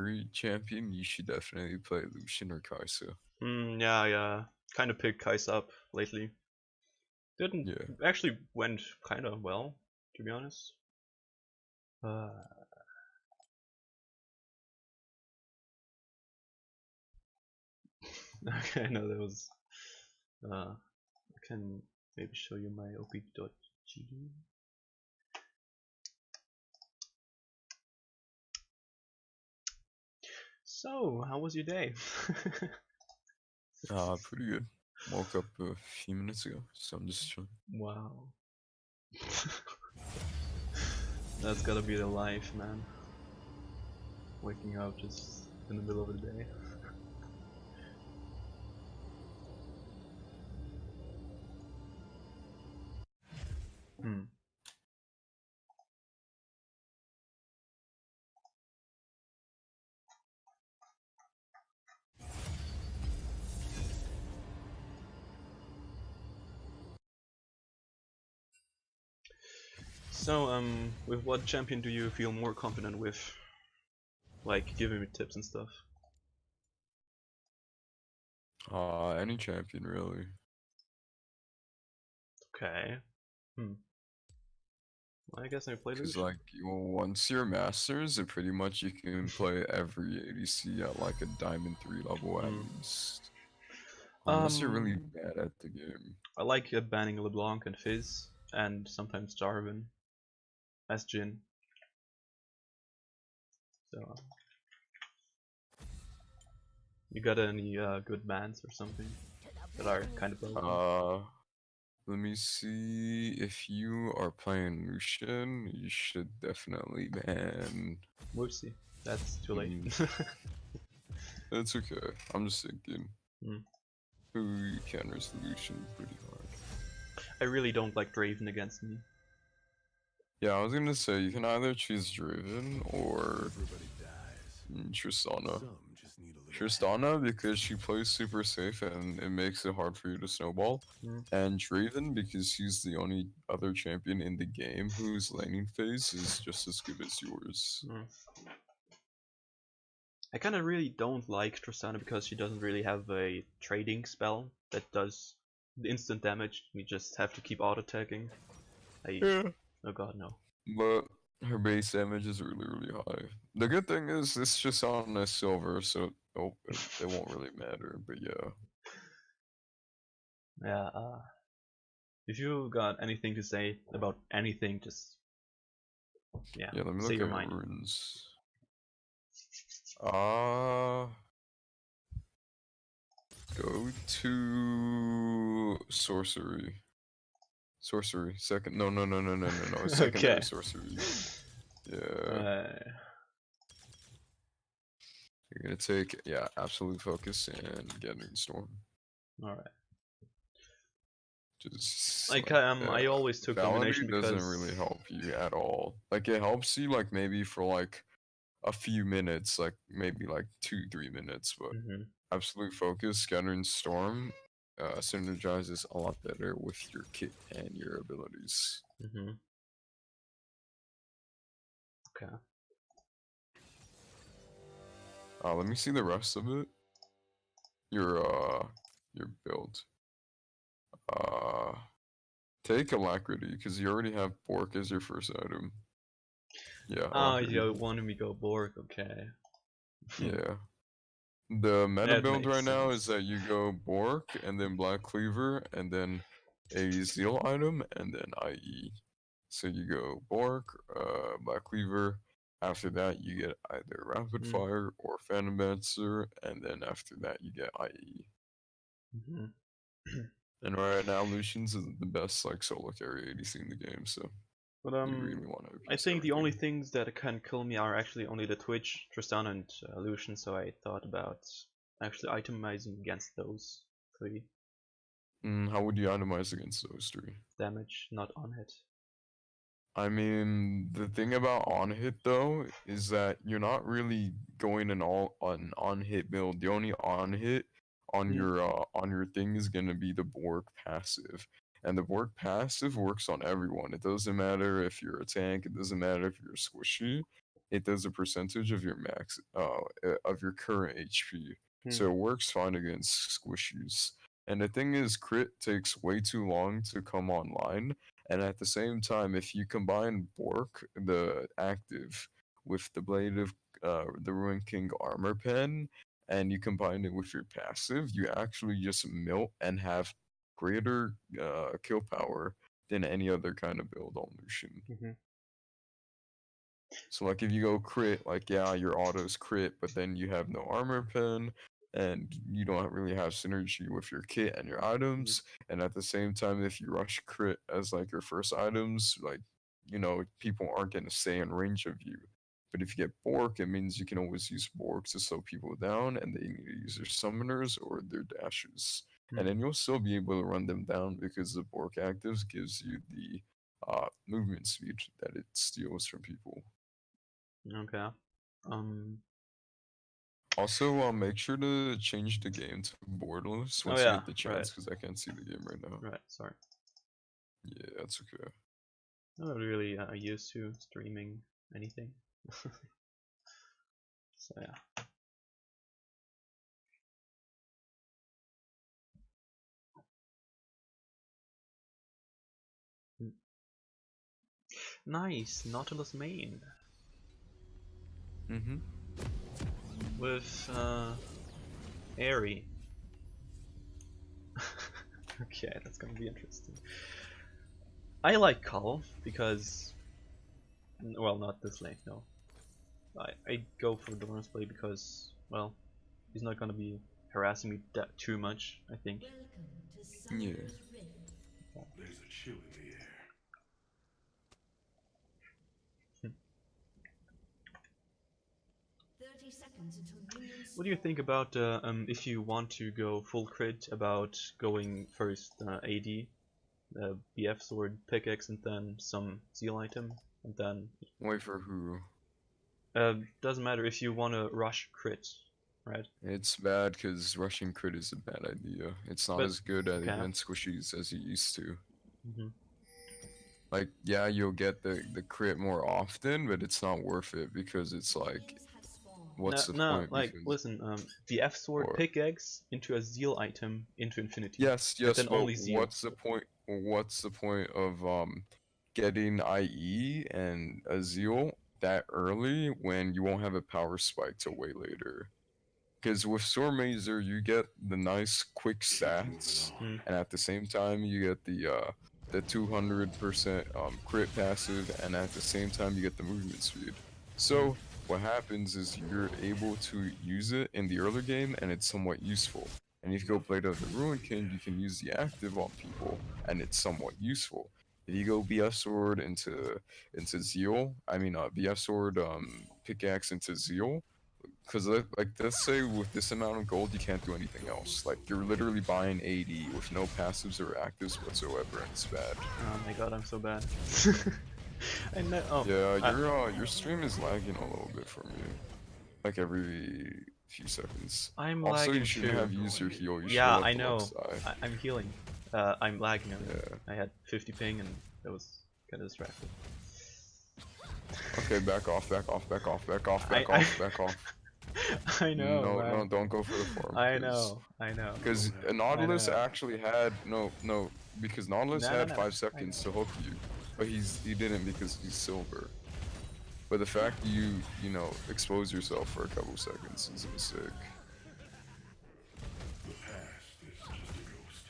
every champion, you should definitely play Lucian or Kai'Sa. Yeah. Kind of picked Kai'Sa up lately. Didn't Yeah. actually went kind of well, to be honest. Okay, no, that was. I can maybe show you my op.gd. So, how was your day? Pretty good. Woke up a few minutes ago, so I'm just chilling. Wow. That's gotta be the life, man. Waking up just in the middle of the day. So, with what champion do you feel more confident with? Like, giving me tips and stuff. Any champion really. Okay. Well, I guess I play Because Lucian. like once you're masters, pretty much you can play every ADC at like a diamond 3 level at least. Unless you're really bad at the game. I like banning LeBlanc and Fizz, and sometimes Jarvan as Jhin. So, you got any good bans or something that are kind of broken? Let me see. If you are playing Lucian, you should definitely ban. Whoopsie, that's too late. It's okay. I'm just thinking. Who counters Lucian pretty hard. I really don't like Draven against me. Yeah, I was gonna say you can either choose Draven or Tristana. Tristana because she plays super safe and it makes it hard for you to snowball. And Draven because she's the only other champion in the game whose laning phase is just as good as yours. I kind of really don't like Tristana because she doesn't really have a trading spell that does the instant damage. We just have to keep auto-attacking. Yeah. Oh god, no. But her base damage is really high. The good thing is it's just on a silver, so it won't really matter, but yeah. Yeah, if you got anything to say about anything, just Yeah, let me say look your at mind. runes. Go to sorcery. Sorcery. Second. No. Secondary Okay. sorcery. Yeah. You're gonna take absolute focus and Gathering Storm. All right. Just like I always took domination because doesn't really help you at all. Like it helps you like maybe for like a few minutes, like maybe like 2-3 minutes, but absolute focus, Gathering Storm synergizes a lot better with your kit and your abilities. Okay. Let me see the rest of it. Your build. Take Alacrity because you already have Bork as your first item. Yeah. Oh, you wanted me to go Bork, okay. Yeah. The meta That build makes right now sense. is that you go Bork and then Black Cleaver and then a Zeal item and then IE. So you go Bork, Black Cleaver. After that, you get either Rapid Fire or Phantom Dancer, and then after that, you get IE. And right now, Lucian's is the best like solo carry ADC in the game, so But you really want to. I think the only things that can kill me are actually only the Twitch, Tristana, and Lucian. So I thought about actually itemizing against those 3. How would you itemize against those 3? Damage, not on hit. I mean, the thing about on hit though is that you're not really going on hit build. The only on hit on your thing is gonna be the Borg passive, and the Borg passive works on everyone. It doesn't matter if you're a tank. It doesn't matter if you're squishy. it does a percentage of your max, of your current HP. Hmm. So it works fine against squishies. And the thing is, crit takes way too long to come online. And at the same time, if you combine Bork, the active, with the Blade of the Ruin King armor pen, and you combine it with your passive, you actually just melt and have greater kill power than any other kind of build on Lucian. Mm-hmm. So like if you go crit, like yeah, your autos crit, but then you have no armor pen, and you don't really have synergy with your kit and your items. And at the same time, if you rush crit as like your first items, like people aren't gonna stay in range of you. But if you get Bork, it means you can always use Bork to slow people down, and they need to use their summoners or their dashes. And then you'll still be able to run them down because the Bork actives gives you the movement speed that it steals from people. Okay. Also, make sure to change the game to borderless Oh once you yeah, get the right. chance, because I can't see the game right now. Right. Sorry. Yeah, that's okay. I'm not really used to streaming anything. So yeah. Nice, Nautilus main Mm-hmm. with Airy. Okay, that's gonna be interesting. I like Cull because, well, not this lane, no. I go for Doran's play because, well, he's not gonna be harassing me that too much, I think. Yeah. There's a chill in the air. What do you think about if you want to go full crit, about going first AD, BF sword, pickaxe, and then some seal item, and then Wait for who? doesn't matter if you want to rush crit, right? It's bad because rushing crit is a bad idea. It's not But- as good at okay. against squishies as it used to. Mm-hmm. Like, yeah, you'll get the crit more often, but it's not worth it because it's like, what's the point? Like, Because, listen, BF sword, or, pickaxe into a zeal item into infinity. yes, but yes, then but only zeal. what's the point? What's the point of getting IE and a zeal that early when you won't have a power spike till way later? Because with Stormazer, you get the nice quick stats, Mm. and at the same time you get the 200% crit passive, and at the same time you get the movement speed. So what happens is you're able to use it in the early game, and it's somewhat useful. And if you go Blade of the Ruin King, you can use the active on people, and it's somewhat useful. If you go BF Sword into Zeal, BF Sword pickaxe into Zeal, because like let's say with this amount of gold you can't do anything else. Like you're literally buying 80 with no passives or actives whatsoever, and it's bad. Oh my god, I'm so bad. I know. Oh, Yeah, your stream is lagging a little bit for me. Like every few seconds. I'm Also, lagging you shouldn't too. have used your heal. You should Yeah, have I the know. left side. I'm healing. I'm lagging. Yeah. I had 50 ping and that was kind of distracted. Okay, back off, back off, back off, back off, back I- off, back off. I know. No, man. no, don't go for the farm. I know. I know. Because Nautilus know. actually had because Nautilus No, had no, 5 seconds to hook you, but he didn't because he's silver. But the fact you expose yourself for a couple seconds is a mistake. The past is just a ghost.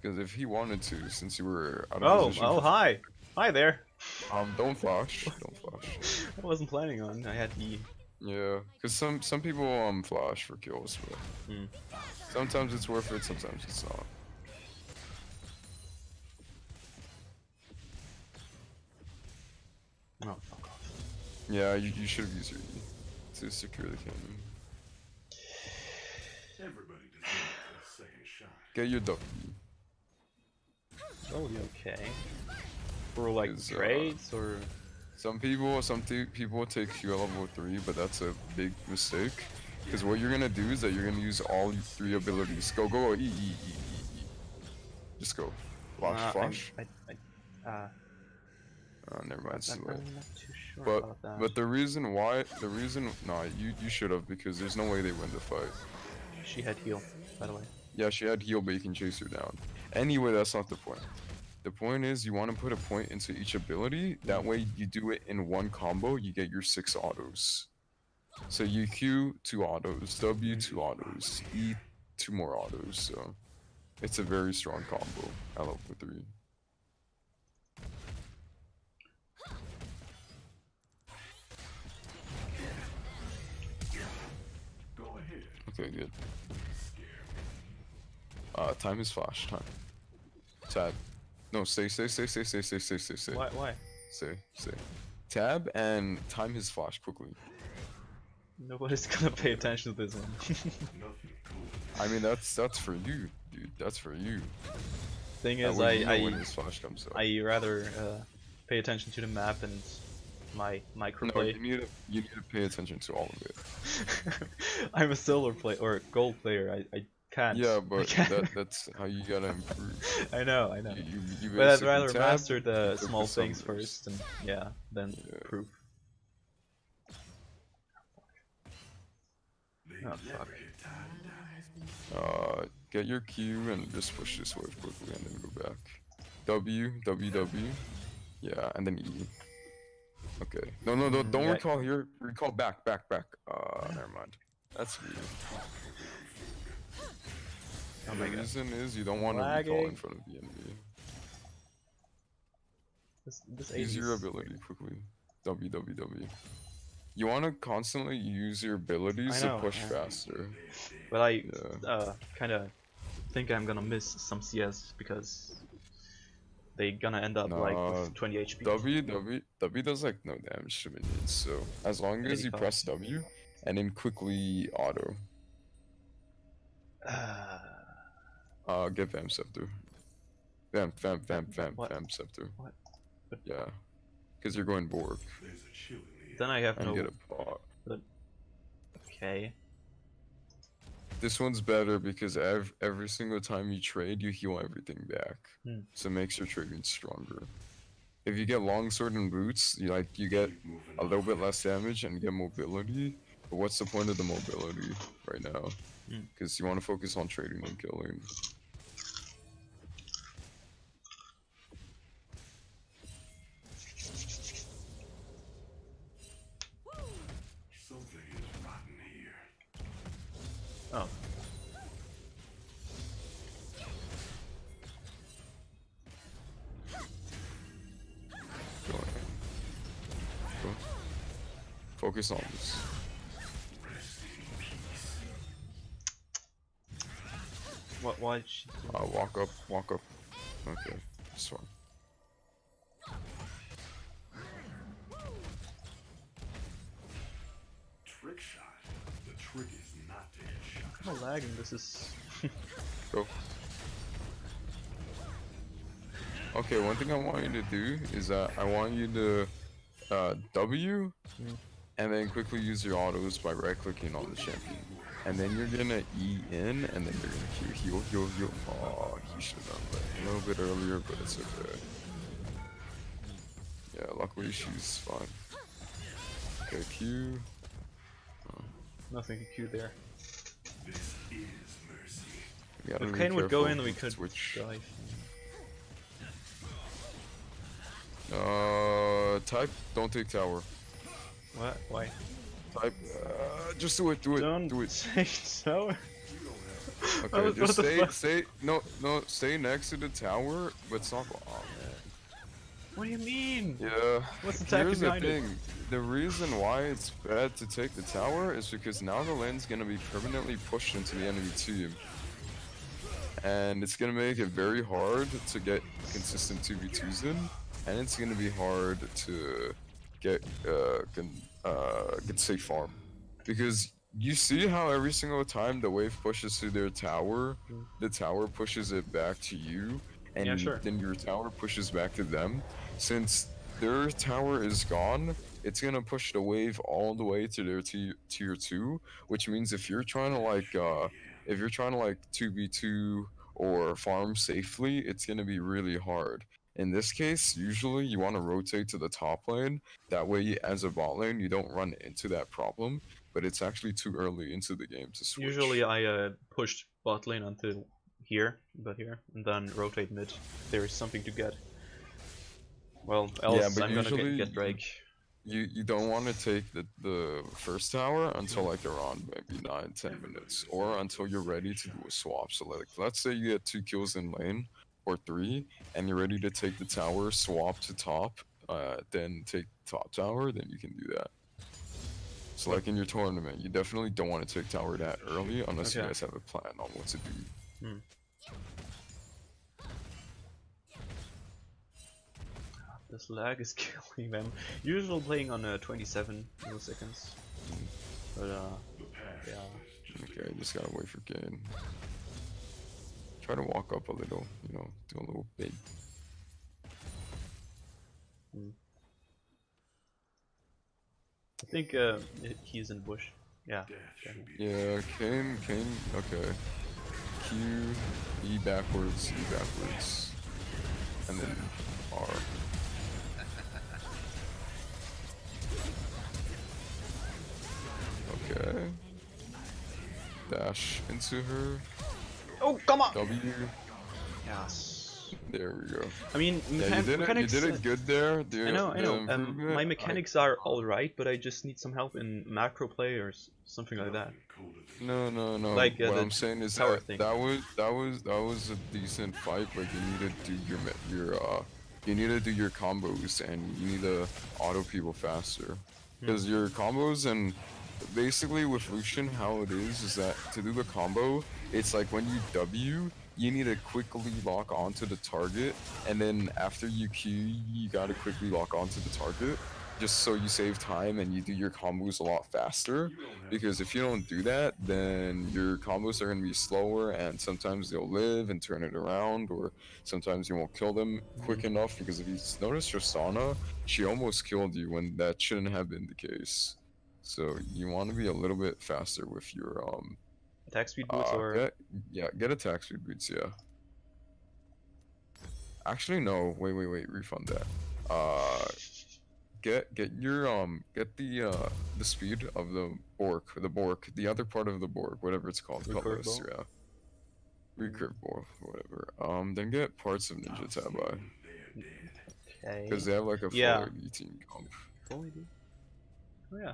Because if he wanted to, since you were out of Oh, position, oh, hi. Hi there. don't flash, don't flash. I wasn't planning on. I had E. Yeah, because some people flash for kills, but sometimes it's worth it, sometimes it's not. Oh, fuck off. Yeah, you should have used your E to secure the cannon. Everybody deserves a second shot. Get your W. Oh, okay. For like Is, trades or. Some people take Q level 3, but that's a big mistake. Because what you're gonna do is that you're gonna use all 3 abilities. Go, E, E, E, E, E. Just go. Flash, flash. Oh, Never mind, it's too late. I'm not too sure But about that. the reason nah, you should have, because there's no way they win the fight. She had heal, by the way. Yeah, she had heal, but you can chase her down. Anyway, that's not the point. The point is you want to put a point into each ability. That way you do it in one combo, you get your 6 autos. So you Q 2 autos, W 2 autos, E 2 more autos. So it's a very strong combo at level 3. Go ahead. Okay, good. Time is flash time. Tab. No, stay. Why? Stay. Tab and time his flash quickly. Nobody's gonna pay attention to this one. Nothing cool. I mean, that's for you, dude. That's for you. Thing That is, way you know when I his flash comes out. I rather pay attention to the map and my No, microplay. you need to pay attention to all of it. I'm a silver player or a gold player. I can't. Yeah, I but can't. that's how you gotta improve. I know. You But I'd basically rather tab, master the focus small on things those. first, and yeah, then Yeah. proof. They Oh, never fuck. get tired of dying. Get your Q and just push this wave quickly and then go back. W. Yeah, and then E. Okay. No, don't yeah. recall here. Recall back. Never mind. That's weird. Oh my The god. reason is you don't want to recall Lagging. in front of the enemy. This Use 80s. your ability quickly. W. You want to constantly use your abilities I to know, push yeah. faster. But I Yeah. kind of think I'm gonna miss some CS because they gonna end up like Nah, with 20 HP. W does like no damage to minions, so as long as you 85. press W and then quickly auto, get Vamp Scepter. Vamp What? Scepter. What? Yeah, because you're going Bork There's a chill in the air. Then I have and no. get a pot. Okay. This one's better because every single time you trade, you heal everything back, so it makes your trading stronger. If you get longsword and boots, you get a little bit less damage and get mobility. But what's the point of the mobility right now? Because you want to focus on trading and killing. Something is rotten here. Oh. Go. Focus on this. What? Why did she? Walk up. Okay, this one. Trick shot. The trick is not to hit shot. Kind of lagging. This is. Go. Okay, one thing I want you to do is that I want you to W and then quickly use your autos by right clicking on the champion. And then you're gonna E in and then you're gonna Q heal. Oh, he should have done that a little bit earlier, but it's okay. Yeah, luckily she's fine. Okay, Q. Nothing to Q there. This is mercy. We gotta If be Kane would go careful in, we with could switch. dive. Type, don't take tower. What? Why? Type, just do it. Don't Do it. say so. Okay, What just the fuck? stay next to the tower, but stop. Oh man. What do you mean? Yeah. What's the tactic Here's the behind it? thing. The reason why it's bad to take the tower is because now the lane's gonna be permanently pushed into the enemy team. And it's gonna make it very hard to get consistent 2v2s in, and it's gonna be hard to get safe farm. Because you see how every single time the wave pushes to their tower, the tower pushes it back to you, and Yeah, sure. then your tower pushes back to them. Since their tower is gone, it's gonna push the wave all the way to their tier 2, which means if you're trying to like 2v2 or farm safely, it's gonna be really hard. In this case, usually you want to rotate to the top lane. That way, as a bot lane, you don't run into that problem. But it's actually too early into the game to switch. Usually I pushed bot lane until here, and then rotate mid. If there is something to get. Well, else but I'm gonna usually get Drake. You don't want to take the first tower until like around maybe 9-10 minutes, or until you're ready to do a swap. So like, let's say you get 2 kills in lane or 3, and you're ready to take the tower, swap to top, then take top tower, then you can do that. So like in your tournament, you definitely don't want to take tower that early unless you Okay. guys have a plan on what to do. Hmm. This lag is killing them. Usually playing on 27 milliseconds. But yeah. Okay, just gotta wait for Kane. Try to walk up a little, you know, do a little bait. I think he's in the bush. Yeah. Yeah, Kane, okay. Q, E backwards, and then R. Okay. Dash into her. Oh, come on! W. Yes. There we go. I mean, Yeah, you did it good there. I know. My mechanics are alright, but I just need some help in macro play or something like that. No. Like, what the I'm saying is tower that thing. that was a decent fight, but you need to do you need to do your combos, and you need to auto people faster, because your combos, and basically with Lucian, how it is that to do the combo, it's like when you W, you need to quickly lock onto the target, and then after you Q, you gotta quickly lock onto the target, just so you save time and you do your combos a lot faster. Because if you don't do that, then your combos are gonna be slower, and sometimes they'll live and turn it around, or sometimes you won't kill them quick enough. Because if you notice Tristana, she almost killed you when that shouldn't have been the case. So you want to be a little bit faster with your Attack speed boots or... get attack speed boots, yeah. Actually no, wait, refund that. Get your get the speed of the Bork, the other part of the Bork, whatever it's called, colors, yeah. Recurve ball, whatever. Then get parts of Ninja Tabai. Okay. Because they have like a full AD team comp. Full AD? Oh yeah.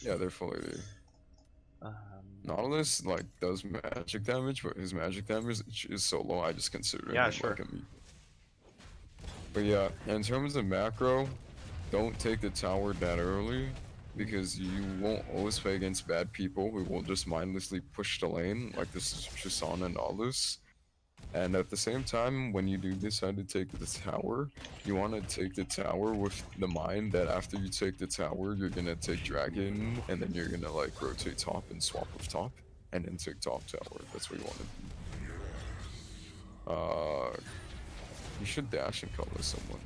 Yeah, they're full AD. Nautilus like does magic damage, but his magic damage is so low, I just consider him like a meat. But yeah, in terms of macro, don't take the tower that early, because you won't always play against bad people who will just mindlessly push the lane, like this is Tristana and Nautilus. And at the same time, when you do decide to take the tower, you want to take the tower with the mind that after you take the tower, you're gonna take Dragon, and then you're gonna like rotate top and swap with top, and then take top tower. That's what you want to do. You should dash and color someone.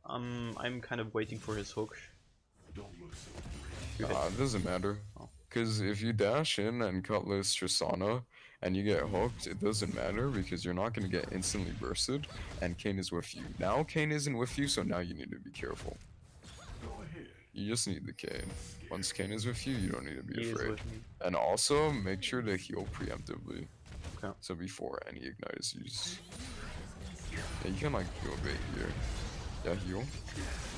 I'm kind of waiting for his hook. It doesn't matter. Because if you dash in and Cutlass Tristana and you get hooked, it doesn't matter, because you're not going to get instantly bursted, and Kane is with you. Now Kane isn't with you, so now you need to be careful. You just need the Kane. Once Kane is with you, you don't need to be afraid. And also, make sure to heal preemptively. Okay. So before any ignite is used. Yeah, you can like do a bait here. Yeah, heal.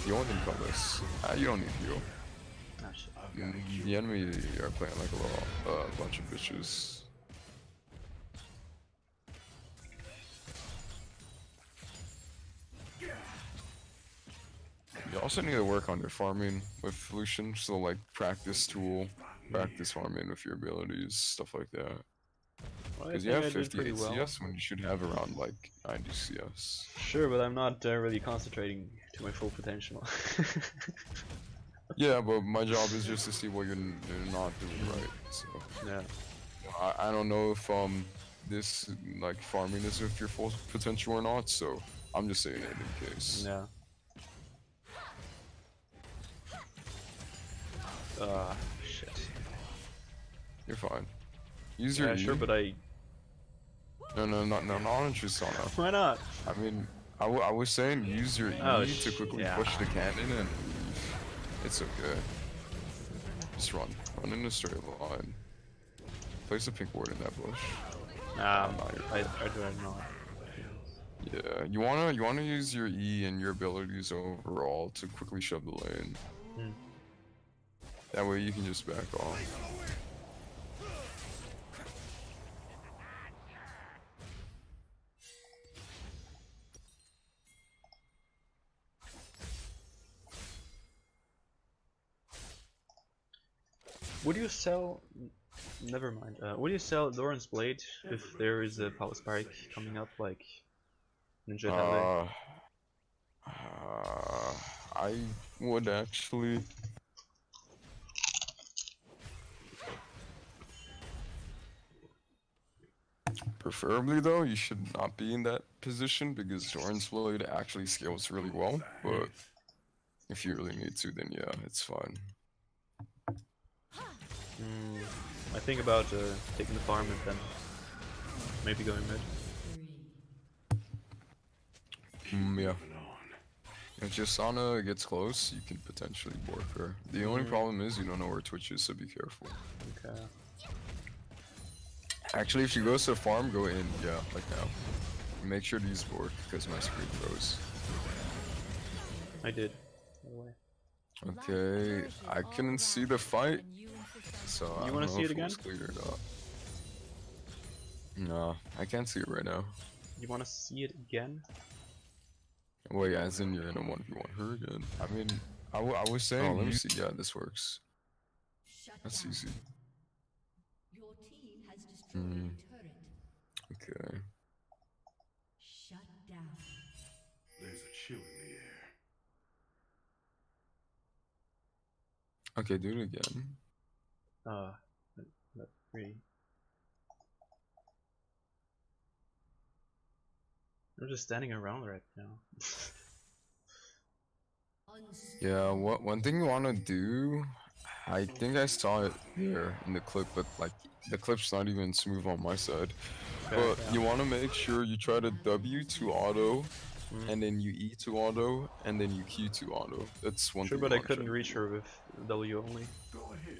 Heal and then Cutlass. You don't need heal. The enemy are playing like a bunch of bitches. You also need to work on your farming with Lucian, so like practice farming with your abilities, stuff like that. Because you have 58 CS when you should have around like 90 CS. Sure, but I'm not really concentrating to my full potential. Yeah, but my job is just to see what you're not doing right. So yeah, I don't know if this like farming is with your full potential or not. So I'm just saying it in case. Yeah. Shit. You're fine. Use your Yeah, sure, but I... No, not on Tristana. Why not? I mean, I was saying use your Oh, E to quickly yeah. push the cannon and leave. It's okay. Just run in a straight line. Place a pink ward in that bush. I Nah, do not. yeah, you wanna use your E and your abilities overall to quickly shove the lane. Hmm. That way you can just back off. Would you sell? Never mind. Would you sell Doran's Blade if there is a power spike coming up like Ninja Tele? I would actually. Preferably though, you should not be in that position because Doran's Blade actually scales really well, but if you really need to, then yeah, it's fine. I think about taking the farm and then maybe going mid. Yeah. If Jasana gets close, you can potentially bork her. The only problem is you don't know where Twitch is, so be careful. Okay. Actually, if she goes to the farm, go in, yeah, like now. Make sure to use bork, because my screen froze. I did. By the way. Okay, I couldn't see the fight, so I You wanna don't know see it if again? was clear or not. No, I can't see it right now. You wanna see it again? Wait, as in you're in a 1v1 her again? I mean, I was saying, let me see, yeah, this works. That's easy. Your team has destroyed a turret. Okay. Shut down. There's a chill in the air. Okay, do it again. Not really. I'm just standing around right now. Yeah, one thing you wanna do, I think I saw it here in the clip, but like the clip's not even smooth on my side. Okay, But yeah. you wanna make sure you try to W to auto, and then you E to auto, and then you Q to auto. That's one Sure, thing. but you I wanna try couldn't to reach do. her with W only. Go ahead.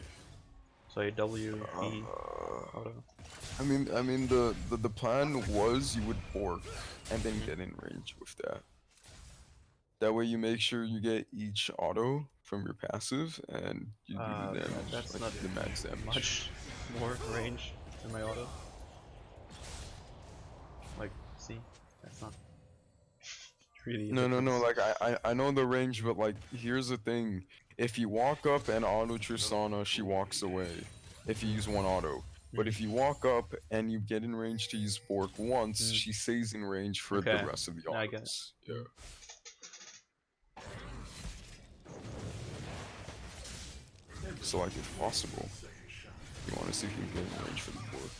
So I W, E, auto. I mean the plan was you would bork and then get in range with that. That way you make sure you get each auto from your passive and you do the damage, That's like not the max damage. much more range than my auto. Like, see, that's not really. No, difference. like I know the range, but like here's the thing: if you walk up and auto Tristana, she walks away. If you use one auto, but if you walk up and you get in range to use Bork once, she stays in range for Okay. the rest of the autos. I get it. Yeah. So like if possible, you want to see if you can get in range for the Bork,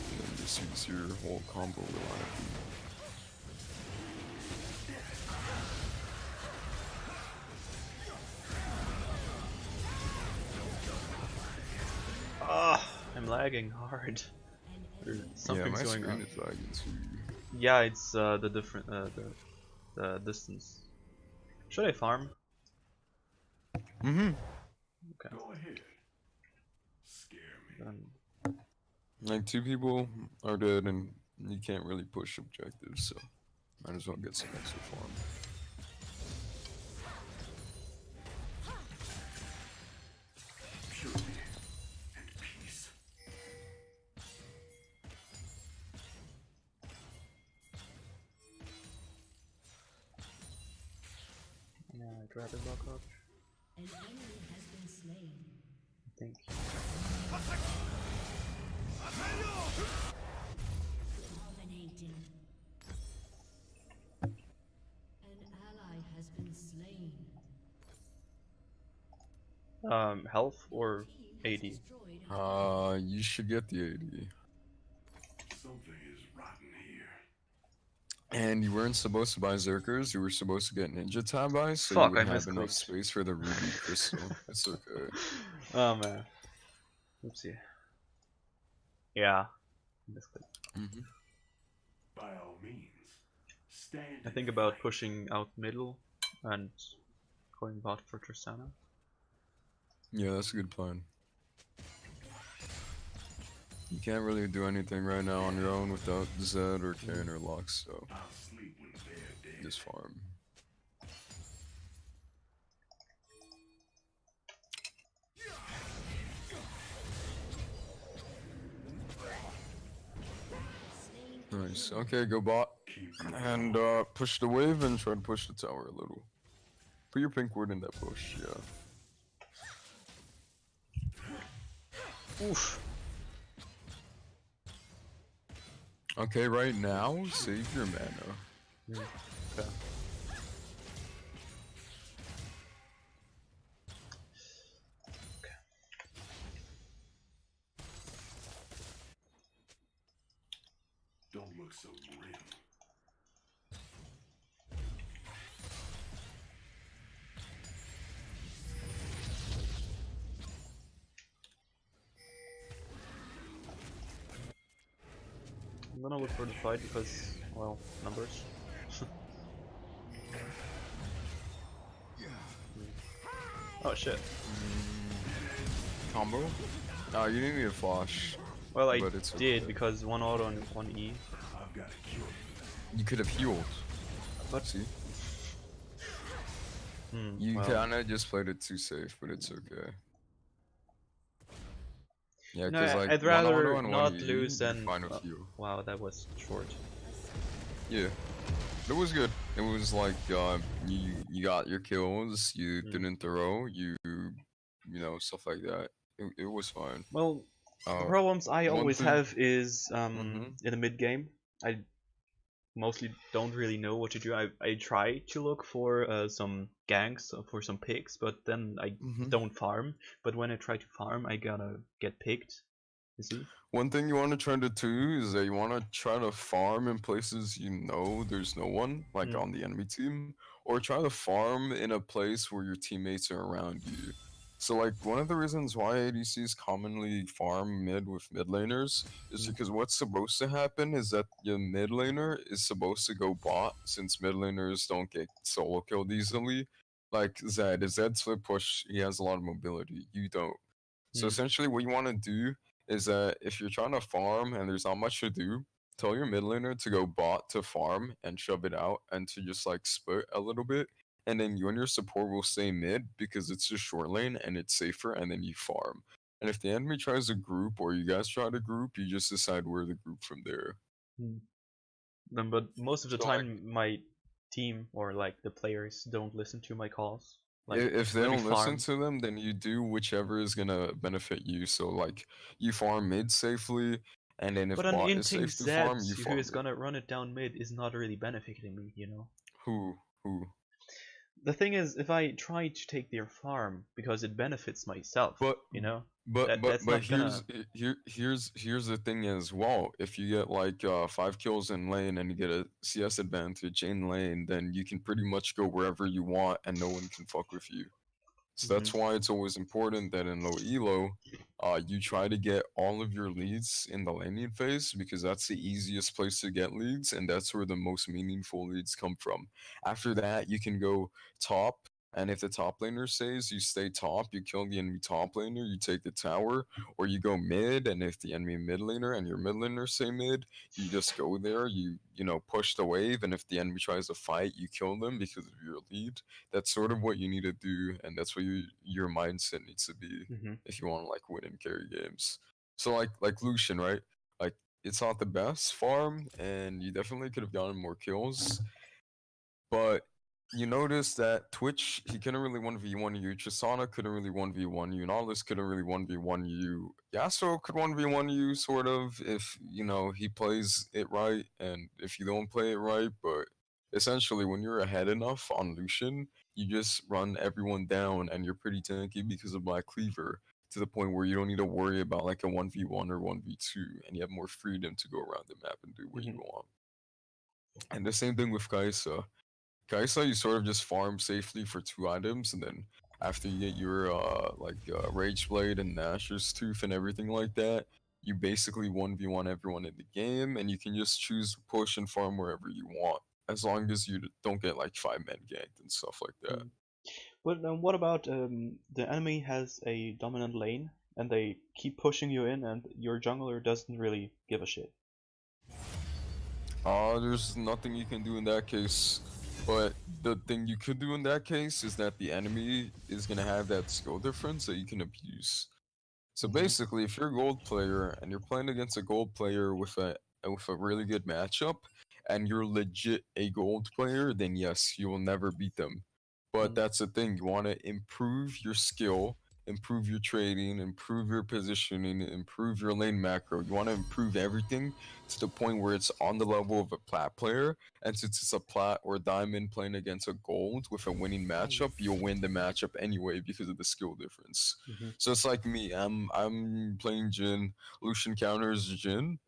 and then just use your whole combo reliably. I'm lagging hard. Something's my going screen on. is lagging too. Yeah, it's the different the distance. Should I farm? Mm-hmm. Okay. Go ahead. Scare me. Then Like 2 people are dead and you can't really push objectives, so might as well get some extra farm. Purity and peace. yeah, Dragon Block up. An enemy has been slain. I think. Dominating. An ally has been slain. Health or Team has 80? destroyed a You should get the 80. Something is rotten here. And you weren't supposed to buy Zerkers, you were supposed to get Ninja Tab Eyes, so Fuck, you would I have enough misclicked. space for the Ruby Crystal. It's okay. Oh man. Oopsie. Yeah. Misclicked. Mm-hmm. By all means, I think about pushing out middle and going bot for Tristana. Yeah, that's a good plan. You can't really do anything right now on your own without Zed or Kayn or Lux, so I'll sleep when they're dead. just farm. Nice. Okay, go bot. And push the wave and try to push the tower a little. Put your pink ward in that push, yeah. Oof. Okay, right now, save your mana. Yeah. Okay. Don't look so grim. I'm gonna look for the fight because, well, numbers. Oh shit. Combo? Oh, you didn't need a flash. Well, I But it's did okay. because one auto and one E. I've got a cure. You could have healed. But See? You well, kinda just played it too safe, but it's okay. Yeah, no, because like I'd one auto rather and not one E, lose you're than. fine with heal. Wow, that was short. Yeah, it was good. It was like you got your kills, you didn't throw, you know, stuff like that. It was fine. Well, the Uh, problems I one always thing. have is Mhm. in the mid game. I mostly don't really know what to do. I try to look for some ganks for some picks, but then I Mhm. don't farm. But when I try to farm, I gotta get picked. You see? One thing you want to try to do is that you want to try to farm in places you know there's no one, like on the enemy team, or try to farm in a place where your teammates are around you. So like one of the reasons why ADCs commonly farm mid with mid laners is because what's supposed to happen is that your mid laner is supposed to go bot since mid laners don't get solo killed easily. Like Zed, if Zed's flip push, he has a lot of mobility. You don't. So essentially what you want to do is that if you're trying to farm and there's not much to do, tell your mid laner to go bot to farm and shove it out and to just like split a little bit. And then you and your support will stay mid because it's just short lane and it's safer, and then you farm. And if the enemy tries to group or you guys try to group, you just decide where to group from there. But most of the So, like, time, my team or like the players don't listen to my calls. Like if they let me don't listen farm. to them, then you do whichever is gonna benefit you. So like you farm mid safely, and then if But an bot is inting safe to Zed farm, you who farm is it. gonna run it down mid is not really benefiting me, you know. Who? The thing is, if I try to take their farm because it benefits myself, But you know, but that's not here's gonna. here's the thing as well. If you get like 5 kills in lane and you get a CS advantage in lane, then you can pretty much go wherever you want and no one can fuck with you. So that's why it's always important that in low elo, you try to get all of your leads in the laning phase because that's the easiest place to get leads and that's where the most meaningful leads come from. After that, you can go top, and if the top laner says you stay top, you kill the enemy top laner, you take the tower, or you go mid, and if the enemy mid laner and your mid laner say mid, you just go there, you know, push the wave, and if the enemy tries to fight, you kill them because of your lead. That's sort of what you need to do, and that's what your mindset needs to be if you want to like win and carry games. So like Lucian, right? Like it's not the best farm, and you definitely could have gotten more kills, but you notice that Twitch, he couldn't really 1v1 you. Tristana couldn't really 1v1 you. Nautilus couldn't really 1v1 you. Yasuo could 1v1 you, sort of, if, you know, he plays it right and if you don't play it right. But essentially, when you're ahead enough on Lucian, you just run everyone down and you're pretty tanky because of Black Cleaver to the point where you don't need to worry about like a 1v1 or 1v2 and you have more freedom to go around the map and do what you want. And the same thing with Kaisa. Kaisa, you sort of just farm safely for 2 items, and then after you get your Rage Blade and Nashor's Tooth and everything like that, you basically 1v1 everyone in the game, and you can just choose to push and farm wherever you want. as long as you don't get like 5-man ganked and stuff like that. But what about the enemy has a dominant lane and they keep pushing you in, and your jungler doesn't really give a shit? There's nothing you can do in that case. But the thing you could do in that case is that the enemy is gonna have that skill difference that you can abuse. So basically, if you're a gold player and you're playing against a gold player with a really good matchup, and you're legit a gold player, then yes, you will never beat them. But that's the thing, you want to improve your skill, improve your trading, improve your positioning, improve your lane macro. You want to improve everything to the point where it's on the level of a plat player. And since it's a plat or diamond playing against a gold with a winning matchup, you'll win the matchup anyway because of the skill difference. So it's like me, I'm playing Jhin, Lucian counters Jhin.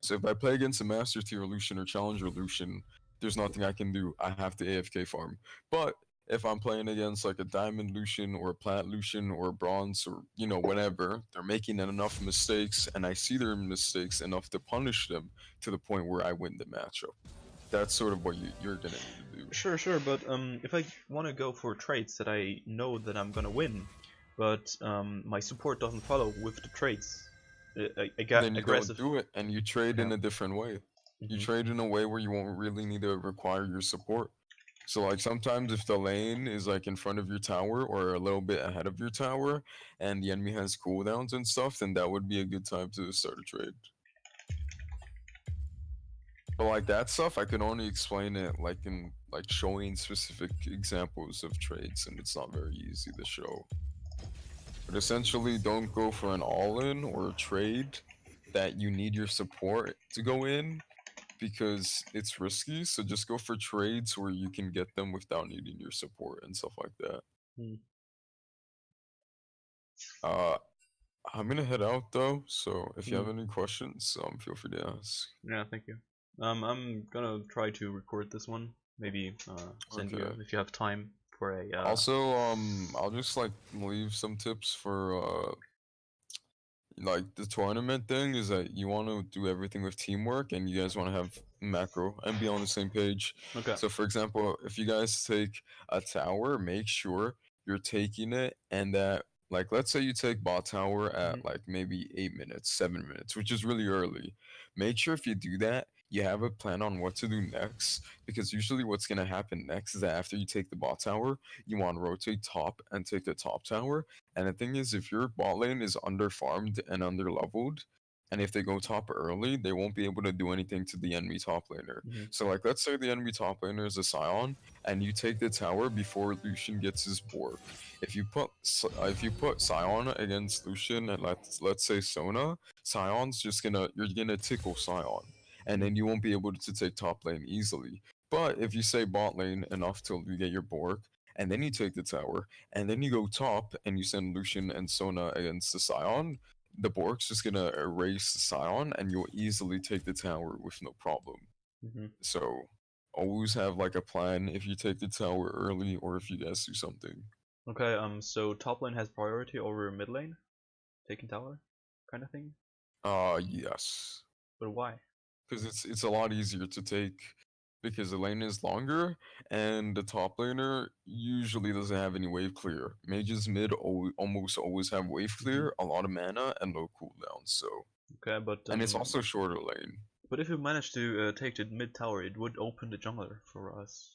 So if I play against a Master Tier Lucian or Challenger Lucian, there's nothing I can do. I have to AFK farm. But if I'm playing against like a Diamond Lucian or a Plat Lucian or a Bronze or, you know, whatever, they're making enough mistakes and I see their mistakes enough to punish them to the point where I win the matchup. That's sort of what you're going to need to do. Sure, but if I want to go for trades that I know that I'm gonna win, but my support doesn't follow with the trades, I got Then you aggressive. don't do it and you trade in a different way. You trade in a way where you won't really need to require your support. So like sometimes if the lane is like in front of your tower or a little bit ahead of your tower and the enemy has cooldowns and stuff, then that would be a good time to start a trade. But like that stuff, I can only explain it like in like showing specific examples of trades, and it's not very easy to show. But essentially, don't go for an all-in or a trade that you need your support to go in because it's risky. So just go for trades where you can get them without needing your support and stuff like that. I'm gonna head out though, so if you have any questions, feel free to ask. Yeah, thank you. I'm gonna try to record this one. Maybe send you Okay. if you have time for a. Also, I'll just like leave some tips for like the tournament thing is that you want to do everything with teamwork and you guys want to have macro and be on the same page. Okay. So for example, if you guys take a tower, make sure you're taking it and that like let's say you take bot tower at like maybe 8 minutes, 7 minutes, which is really early. Make sure if you do that, you have a plan on what to do next because usually what's going to happen next is that after you take the bot tower, you want to rotate top and take the top tower. And the thing is, if your bot lane is under farmed and under leveled, and if they go top early, they won't be able to do anything to the enemy top laner. So like let's say the enemy top laner is a Scion and you take the tower before Lucian gets his Bork. If you put Scion against Lucian and let's say Sona, Scion's just you're gonna tickle Scion. And then you won't be able to take top lane easily. But if you say bot lane enough till you get your Bork, and then you take the tower, and then you go top and you send Lucian and Sona against the Scion, the Bork's just gonna erase the Scion and you'll easily take the tower with no problem. So always have like a plan if you take the tower early or if you guys do something. Okay. So top lane has priority over mid lane, taking tower, kind of thing. Yes. But why? Because it's a lot easier to take because the lane is longer and the top laner usually doesn't have any wave clear. Mages mid almost always have wave clear, a lot of mana, and low cooldown. So Okay, but and it's also shorter lane. But if we manage to take the mid tower, it would open the jungler for us.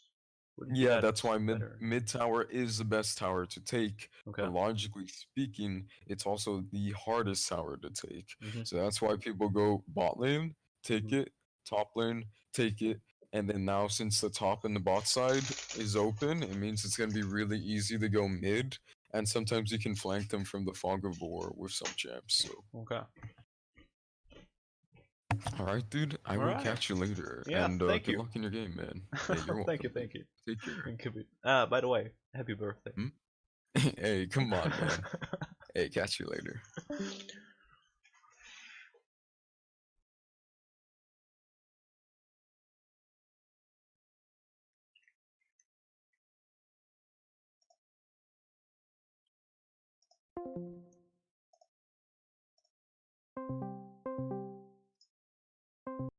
Yeah, that's why mid tower is the best tower to take. Okay. But logically speaking, it's also the hardest tower to take. So that's why people go bot lane, take it, top lane, take it, and then now since the top and the bot side is open, it means it's gonna be really easy to go mid, and sometimes you can flank them from the fog of war with some champs. So okay. All right, dude. I will catch you later. Yeah, and thank good you. luck in your game, man. Yeah, you're welcome. Thank you. Take care. Thank you. By the way, happy birthday. Hey, come on, man. Hey, catch you later.